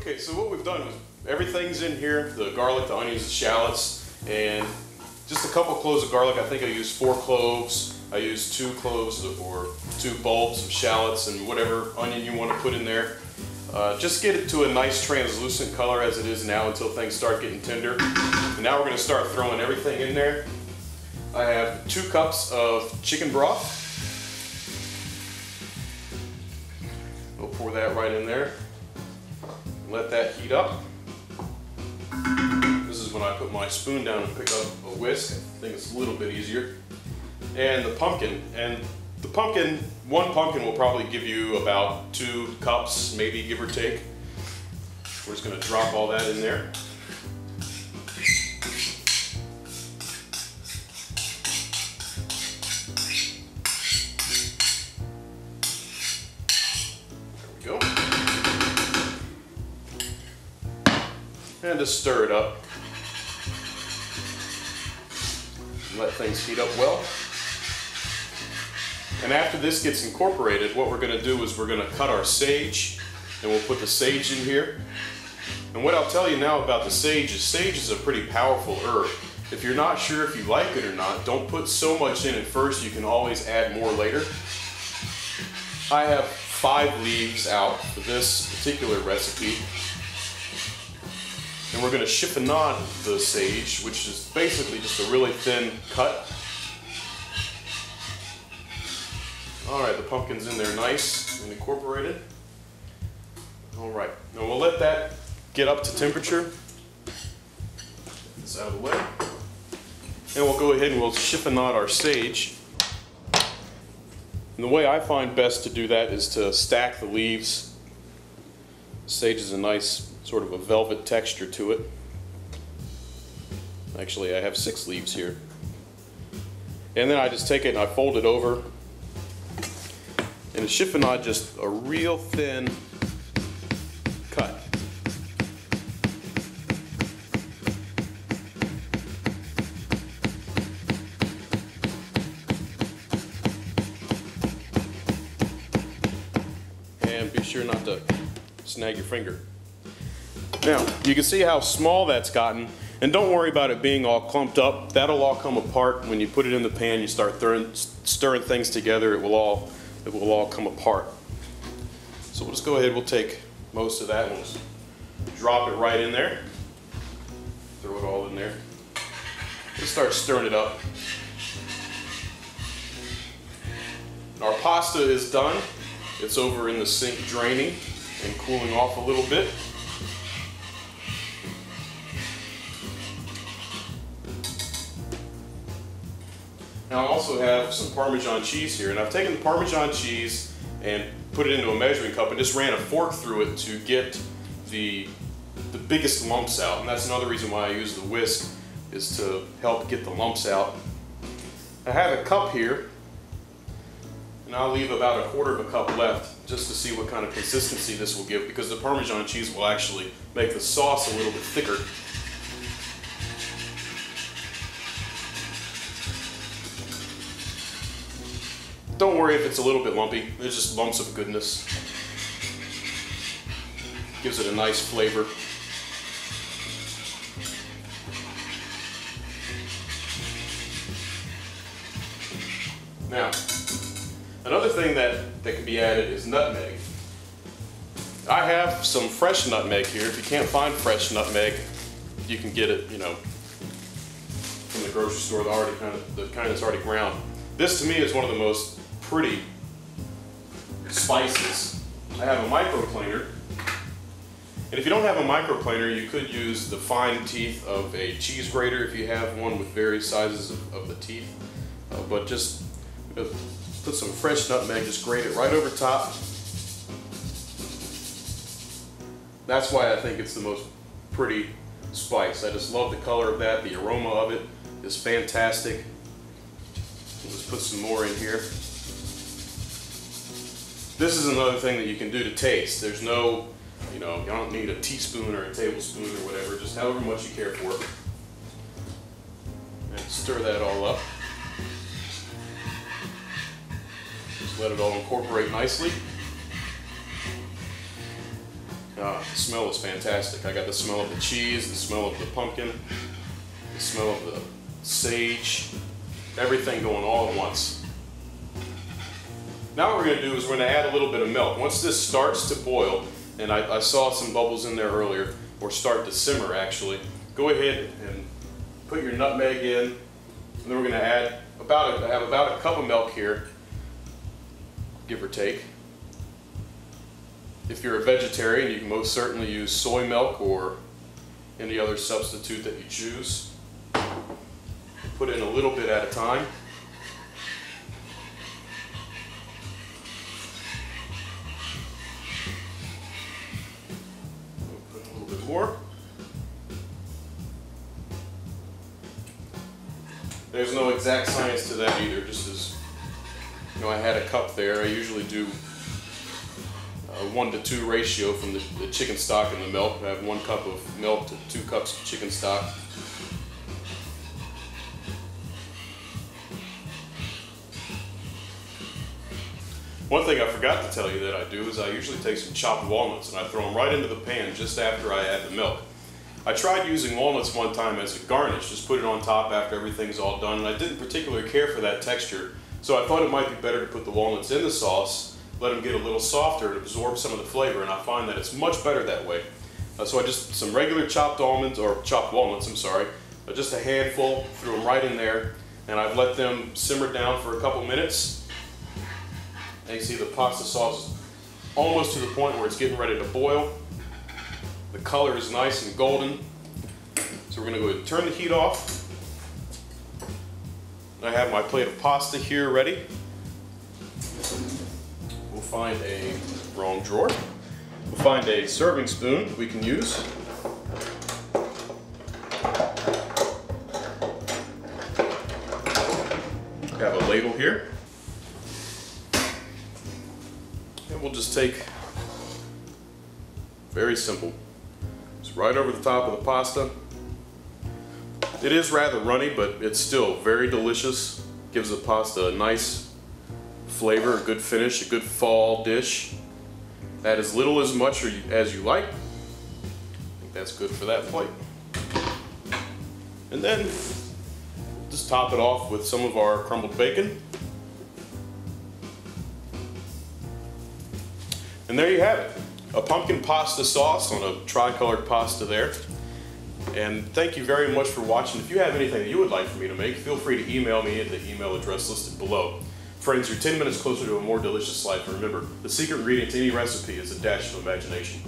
Okay, so what we've done is everything's in here, the garlic, the onions, the shallots, and just a couple cloves of garlic. I think I used 4 cloves. I used 2 cloves or 2 bulbs of shallots and whatever onion you want to put in there. Just get it to a nice translucent color as it is now until things start getting tender. And now we're going to start throwing everything in there. I have 2 cups of chicken broth. We'll pour that right in there. Let that heat up. This is when I put my spoon down and pick up a whisk. I think it's a little bit easier. And the pumpkin. And the pumpkin, 1 pumpkin will probably give you about 2 cups, maybe give or take. We're just going to drop all that in there. There we go. And just stir it up. Let things heat up well. And after this gets incorporated, what we're going to do is we're going to cut our sage, and we'll put the sage in here. And what I'll tell you now about the sage is a pretty powerful herb. If you're not sure if you like it or not, don't put so much in at first. You can always add more later. I have 5 leaves out for this particular recipe. And we're going to chiffonade the sage, which is basically just a really thin cut. Alright, the pumpkin's in there nice and incorporated. Alright, now we'll let that get up to temperature. Get this out of the way. And we'll go ahead and we'll chiffonade our sage. And the way I find best to do that is to stack the leaves. Sage is a nice sort of a velvet texture to it. Actually, I have 6 leaves here. And then I just take it and I fold it over. And the chiffonade just a real thin cut. And be sure not to snag your finger. Now, you can see how small that's gotten, and don't worry about it being all clumped up. That'll all come apart when you put it in the pan. You start stirring things together, it will all come apart. So we'll just go ahead, we'll take most of that and we'll just drop it right in there. Throw it all in there. Let's start stirring it up. Our pasta is done. It's over in the sink draining and cooling off a little bit. Now I also have some Parmesan cheese here, and I've taken the Parmesan cheese and put it into a measuring cup and just ran a fork through it to get the biggest lumps out. And that's another reason why I use the whisk, is to help get the lumps out. I have a cup here, and I'll leave about 1/4 of a cup left just to see what kind of consistency this will give, because the Parmesan cheese will actually make the sauce a little bit thicker. Don't worry if it's a little bit lumpy. There's just lumps of goodness. Gives it a nice flavor. Now, another thing that can be added is nutmeg. I have some fresh nutmeg here. If you can't find fresh nutmeg, you can get it, from the grocery store, the kind that's already ground. This to me is one of the most pretty spices. I have a microplaner, and if you don't have a microplaner, you could use the fine teeth of a cheese grater if you have one with various sizes of the teeth. But just put some fresh nutmeg, just grate it right over top. That's why I think it's the most pretty spice. I just love the color of that. The aroma of it is fantastic. Let's put some more in here. This is another thing that you can do to taste. There's no, you don't need a teaspoon or a tablespoon or whatever, just however much you care for. And stir that all up. Just let it all incorporate nicely. The smell is fantastic. I got the smell of the cheese, the smell of the pumpkin, the smell of the sage, everything going all at once. Now what we're going to do is we're going to add a little bit of milk. Once this starts to boil, and I saw some bubbles in there earlier, or start to simmer actually, go ahead and put your nutmeg in, and then we're going to add I have about a cup of milk here, give or take. If you're a vegetarian, you can most certainly use soy milk or any other substitute that you choose. Put in a little bit at a time. Put in a little bit more. There's no exact science to that either, just as, you know, I had a cup there. I usually do a 1-to-2 ratio from the chicken stock and the milk. I have 1 cup of milk to 2 cups of chicken stock. One thing I forgot to tell you that I do is I usually take some chopped walnuts and I throw them right into the pan just after I add the milk. I tried using walnuts one time as a garnish, just put it on top after everything's all done, and I didn't particularly care for that texture, so I thought it might be better to put the walnuts in the sauce, let them get a little softer and absorb some of the flavor, and I find that it's much better that way. So I just, some regular chopped almonds, or chopped walnuts, I'm sorry, just a handful, threw them right in there, and I've let them simmer down for a couple minutes. And you see the pasta sauce is almost to the point where it's getting ready to boil. The color is nice and golden. So we're going to go ahead and turn the heat off. I have my plate of pasta here ready. We'll find a wrong drawer. We'll find a serving spoon we can use. We have a ladle here. And we'll just take, very simple, it's right over the top of the pasta. It is rather runny, but it's still very delicious. Gives the pasta a nice flavor, a good finish, a good fall dish. Add as little as much as you like. I think that's good for that plate. And then just top it off with some of our crumbled bacon. And there you have it, a pumpkin pasta sauce on a tricolored pasta there. And thank you very much for watching. If you have anything that you would like for me to make, feel free to email me at the email address listed below. Friends, you're 10 minutes closer to a more delicious life. And remember, the secret ingredient to any recipe is a dash of imagination.